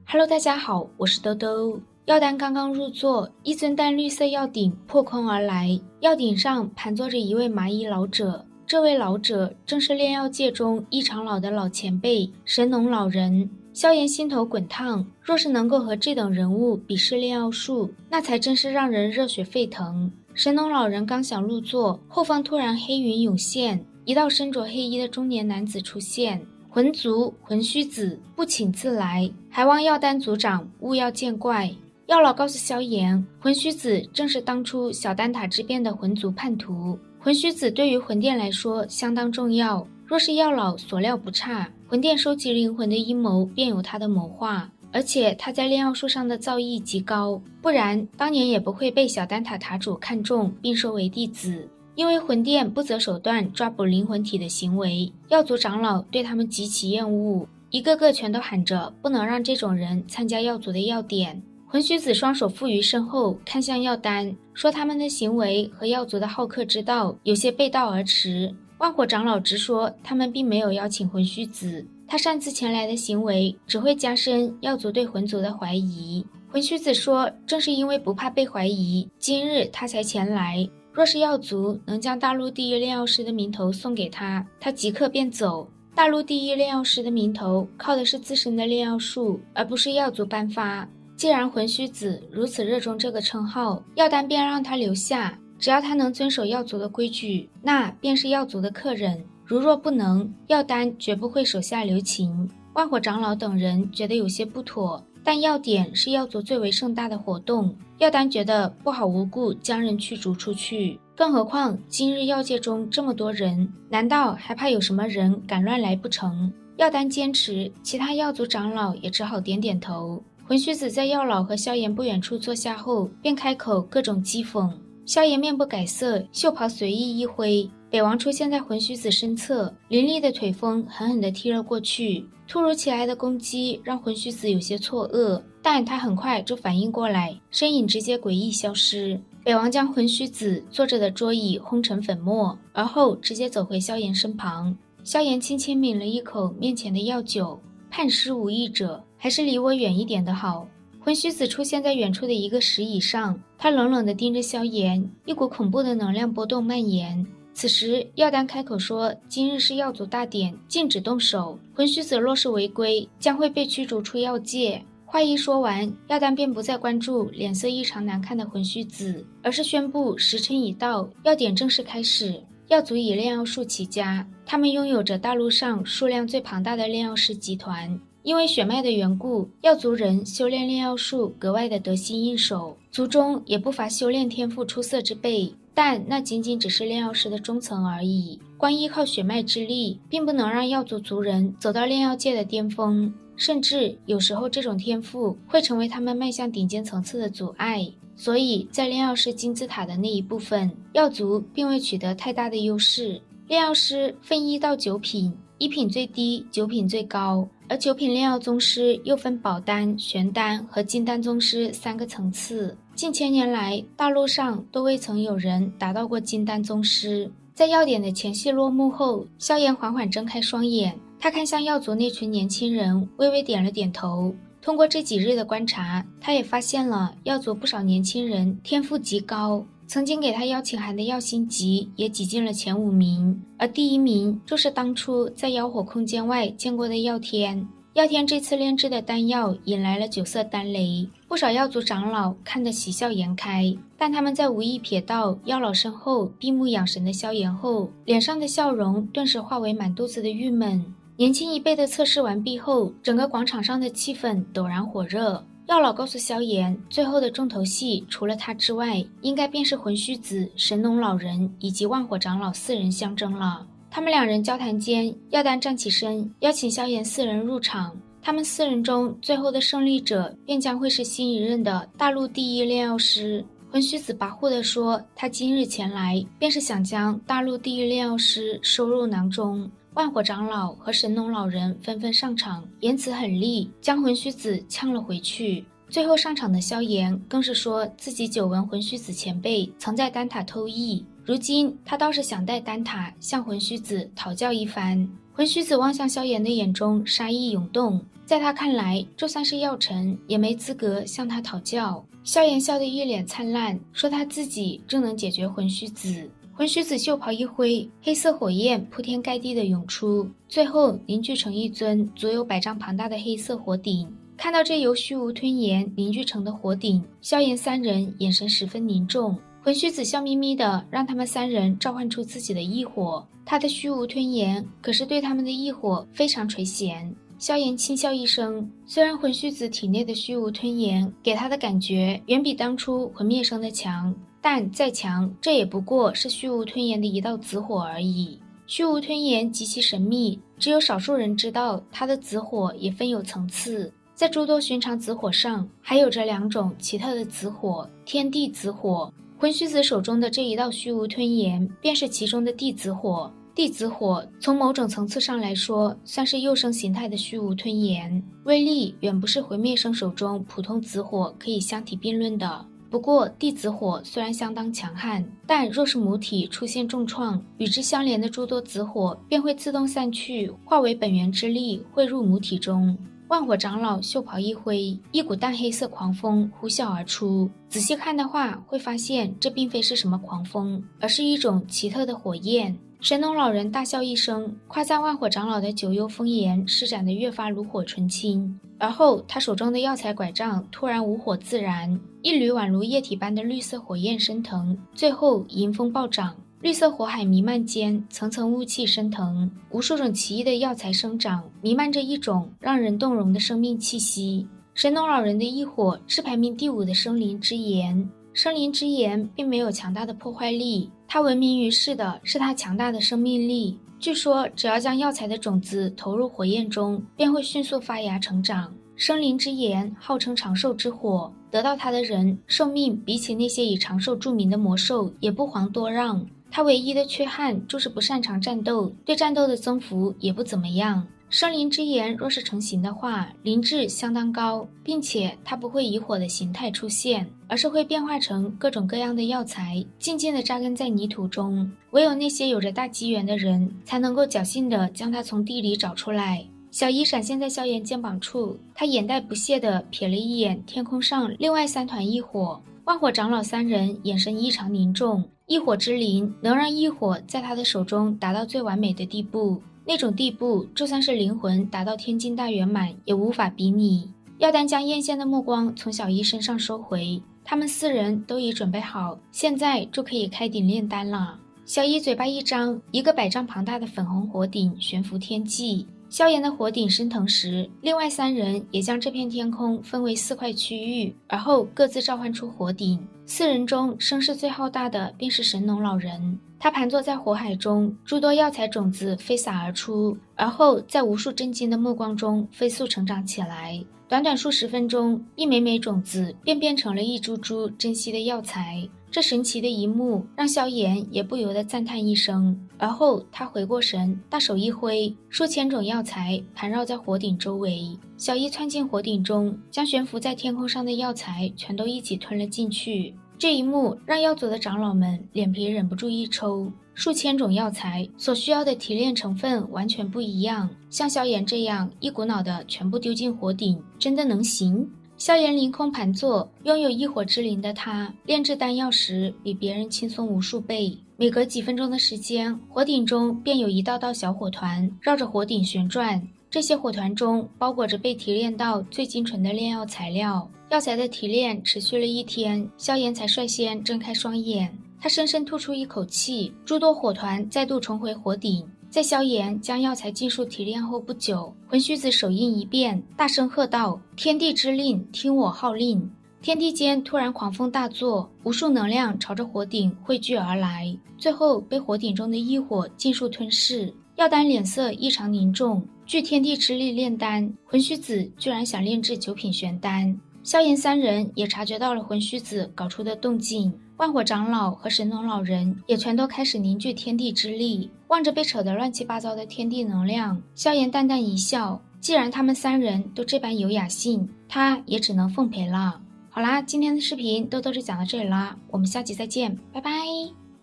Hello，大家好，我是兜兜。药丹刚刚入座，一尊淡绿色药鼎破空而来，药鼎上盘坐着一位麻衣老者。这位老者正是炼药界中异常老的老前辈神农老人。萧炎心头滚烫，若是能够和这等人物比试炼药术，那才真是让人热血沸腾。神农老人刚想入座，后方突然黑云涌现，一道身着黑衣的中年男子出现。魂族魂虚子不请自来，还望药丹族长勿要见怪。药老告诉萧炎，魂虚子正是当初小丹塔之变的魂族叛徒。魂虚子对于魂殿来说相当重要，若是药老所料不差，魂殿收集灵魂的阴谋便有他的谋划，而且他在炼药术上的造诣极高，不然当年也不会被小丹塔塔主看中并收为弟子。因为魂殿不择手段抓捕灵魂体的行为，药族长老对他们极其厌恶，一个个全都喊着不能让这种人参加药族的药典。魂虚子双手负于身后，看向药丹，说他们的行为和药族的好客之道有些背道而驰。万火长老直说他们并没有邀请魂虚子，他擅自前来的行为只会加深药族对魂族的怀疑。魂虚子说，正是因为不怕被怀疑，今日他才前来。若是药族能将大陆第一炼药师的名头送给他，他即刻便走。大陆第一炼药师的名头靠的是自身的炼药术，而不是药族颁发。既然魂虚子如此热衷这个称号，药丹便让他留下，只要他能遵守药族的规矩，那便是药族的客人。如若不能，药丹绝不会手下留情。万火长老等人觉得有些不妥，但药典是药族最为盛大的活动，药丹觉得不好无故将人驱逐出去，更何况今日药界中这么多人，难道还怕有什么人敢乱来不成？药丹坚持，其他药族长老也只好点点头。魂虚子在药老和萧炎不远处坐下后，便开口各种讥讽。萧炎面不改色，袖袍随意一挥，北王出现在魂虚子身侧，凌厉的腿风狠狠地踢了过去。突如其来的攻击让魂虚子有些错愕，但他很快就反应过来，身影直接诡异消失。北王将魂虚子坐着的桌椅轰成粉末，而后直接走回萧炎身旁。萧炎轻轻抿了一口面前的药酒，判师无益者，还是离我远一点的好。魂虚子出现在远处的一个石椅上，他冷冷地盯着萧炎，一股恐怖的能量波动蔓延。此时药丹开口说，今日是药族大典，禁止动手，魂虚子若是违规，将会被驱逐出药界。话一说完，药丹便不再关注脸色异常难看的魂虚子，而是宣布时辰已到，药典正式开始。药族以炼药术起家，他们拥有着大陆上数量最庞大的炼药师集团。因为血脉的缘故，药族人修炼炼药术格外的得心应手，族中也不乏修炼天赋出色之辈，但那仅仅只是炼药师的中层而已。光依靠血脉之力，并不能让药族族人走到炼药界的巅峰，甚至有时候这种天赋会成为他们迈向顶尖层次的阻碍。所以在炼药师金字塔的那一部分，药族并未取得太大的优势。炼药师分1到9品，1品最低，9品最高，而9品炼药宗师又分宝丹、玄丹和金丹宗师3个层次。近千年来，大陆上都未曾有人达到过金丹宗师。在药典的前戏落幕后，萧炎缓缓睁开双眼，他看向药族那群年轻人，微微点了点头。通过这几日的观察，他也发现了药族不少年轻人天赋极高，曾经给他邀请函的药星级也挤进了前5名，而第1名就是当初在妖火空间外见过的药天。药天这次炼制的丹药引来了9色丹雷，不少药族长老看得喜笑颜开，但他们在无意瞥到药老身后闭目养神的萧炎后，脸上的笑容顿时化为满肚子的郁闷。年轻一辈的测试完毕后，整个广场上的气氛陡然火热。药老告诉萧炎，最后的重头戏除了他之外，应该便是魂虚子、神农老人以及万火长老4人相争了。他们2人交谈间，药丹站起身，邀请萧炎4人入场。他们4人中最后的胜利者便将会是新一任的大陆第一炼药师。魂虚子跋扈地说，他今日前来便是想将大陆第一炼药师收入囊中。万火长老和神农老人纷纷上场，言辞狠厉，将魂虚子呛了回去。最后上场的萧炎更是说自己久闻魂虚子前辈曾在丹塔偷艺，如今他倒是想带丹塔向魂虚子讨教一番。魂须子望向萧炎的眼中杀意涌动，在他看来，就算是药尘也没资格向他讨教。萧炎笑得一脸灿烂，说他自己正能解决魂须子。魂须子袖袍一挥，黑色火焰铺天盖地地涌出，最后凝聚成一尊足有100丈庞大的黑色火鼎。看到这由虚无吞炎凝聚成的火鼎，萧炎3人眼神十分凝重。魂须子笑眯眯地让他们3人召唤出自己的异火，他的虚无吞炎可是对他们的异火非常垂涎。萧炎轻笑一声，虽然魂须子体内的虚无吞炎给他的感觉远比当初魂灭生的强，但再强，这也不过是虚无吞炎的一道紫火而已。虚无吞炎极其神秘，只有少数人知道它的紫火也分有层次。在诸多寻常紫火上，还有着2种奇特的紫火，天地紫火。魂须子手中的这一道虚无吞炎便是其中的地紫火。地紫火从某种层次上来说，算是幼生形态的虚无吞炎，威力远不是魂灭生手中普通紫火可以相提并论的。不过地紫火虽然相当强悍，但若是母体出现重创，与之相连的诸多紫火便会自动散去，化为本源之力汇入母体中。万火长老袖袍一挥，一股淡黑色狂风呼啸而出。仔细看的话，会发现这并非是什么狂风，而是一种奇特的火焰。神农老人大笑一声，夸赞万火长老的九幽风炎施展得越发炉火纯青。而后他手中的药材拐杖突然无火自燃，一缕宛如液体般的绿色火焰升腾，最后迎风暴涨。绿色火海弥漫间，层层雾气升腾，无数种奇异的药材生长，弥漫着一种让人动容的生命气息。神农老人的异火是排名第5的生灵之炎，生灵之炎并没有强大的破坏力，它闻名于世的是它强大的生命力。据说只要将药材的种子投入火焰中，便会迅速发芽成长。生灵之炎号称长寿之火，得到它的人寿命比起那些以长寿著名的魔兽也不遑多让。它唯一的缺憾就是不擅长战斗，对战斗的增幅也不怎么样。生灵之炎若是成型的话，灵智相当高，并且它不会以火的形态出现，而是会变化成各种各样的药材，静静地扎根在泥土中。唯有那些有着大机缘的人，才能够侥幸地将它从地里找出来。小姨闪现在萧炎肩膀处，他眼带不屑地瞥了一眼天空上另外3团异火。万火长老3人眼神异常凝重，异火之灵能让异火在他的手中达到最完美的地步，那种地步就算是灵魂达到天境大圆满也无法比拟。药丹将艳羡的目光从小姨身上收回，他们4人都已准备好，现在就可以开鼎炼丹了。小姨嘴巴一张，一个100丈庞大的粉红火鼎悬浮天际。萧炎的火鼎升腾时，另外3人也将这片天空分为4块区域，而后各自召唤出火鼎。4人中声势最浩大的便是神农老人，他盘坐在火海中，诸多药材种子飞洒而出，而后在无数震惊的目光中飞速成长起来。短短数十分钟，一枚枚种子便变成了一株株珍稀的药材。这神奇的一幕让萧炎也不由得赞叹一声，而后他回过神，大手一挥，数千种药材盘绕在火鼎周围。小姨窜进火鼎中，将悬浮在天空上的药材全都一起吞了进去。这一幕让药族的长老们脸皮忍不住一抽，数千种药材所需要的提炼成分完全不一样，像萧炎这样一股脑的全部丢进火鼎，真的能行？萧炎凌空盘坐，拥有异火之灵的他，炼制丹药时比别人轻松无数倍。每隔几分钟的时间，火鼎中便有一道道小火团绕着火鼎旋转，这些火团中包裹着被提炼到最精纯的炼药材料。药材的提炼持续了1天，萧炎才率先睁开双眼。他深深吐出一口气，诸多火团再度重回火鼎。在萧炎将药材尽数提炼后不久，魂须子手印一变，大声喝道：“天地之令，听我号令！”天地间突然狂风大作，无数能量朝着火鼎汇聚而来，最后被火鼎中的异火尽数吞噬。药丹脸色异常凝重，据天地之力炼丹，魂须子居然想炼制9品玄丹。萧炎3人也察觉到了魂须子搞出的动静，万火长老和神农老人也全都开始凝聚天地之力。望着被扯得乱七八糟的天地能量，萧炎淡淡一笑，既然他们3人都这般有雅兴，他也只能奉陪了。好啦，今天的视频豆豆就讲到这里啦，我们下集再见，拜拜。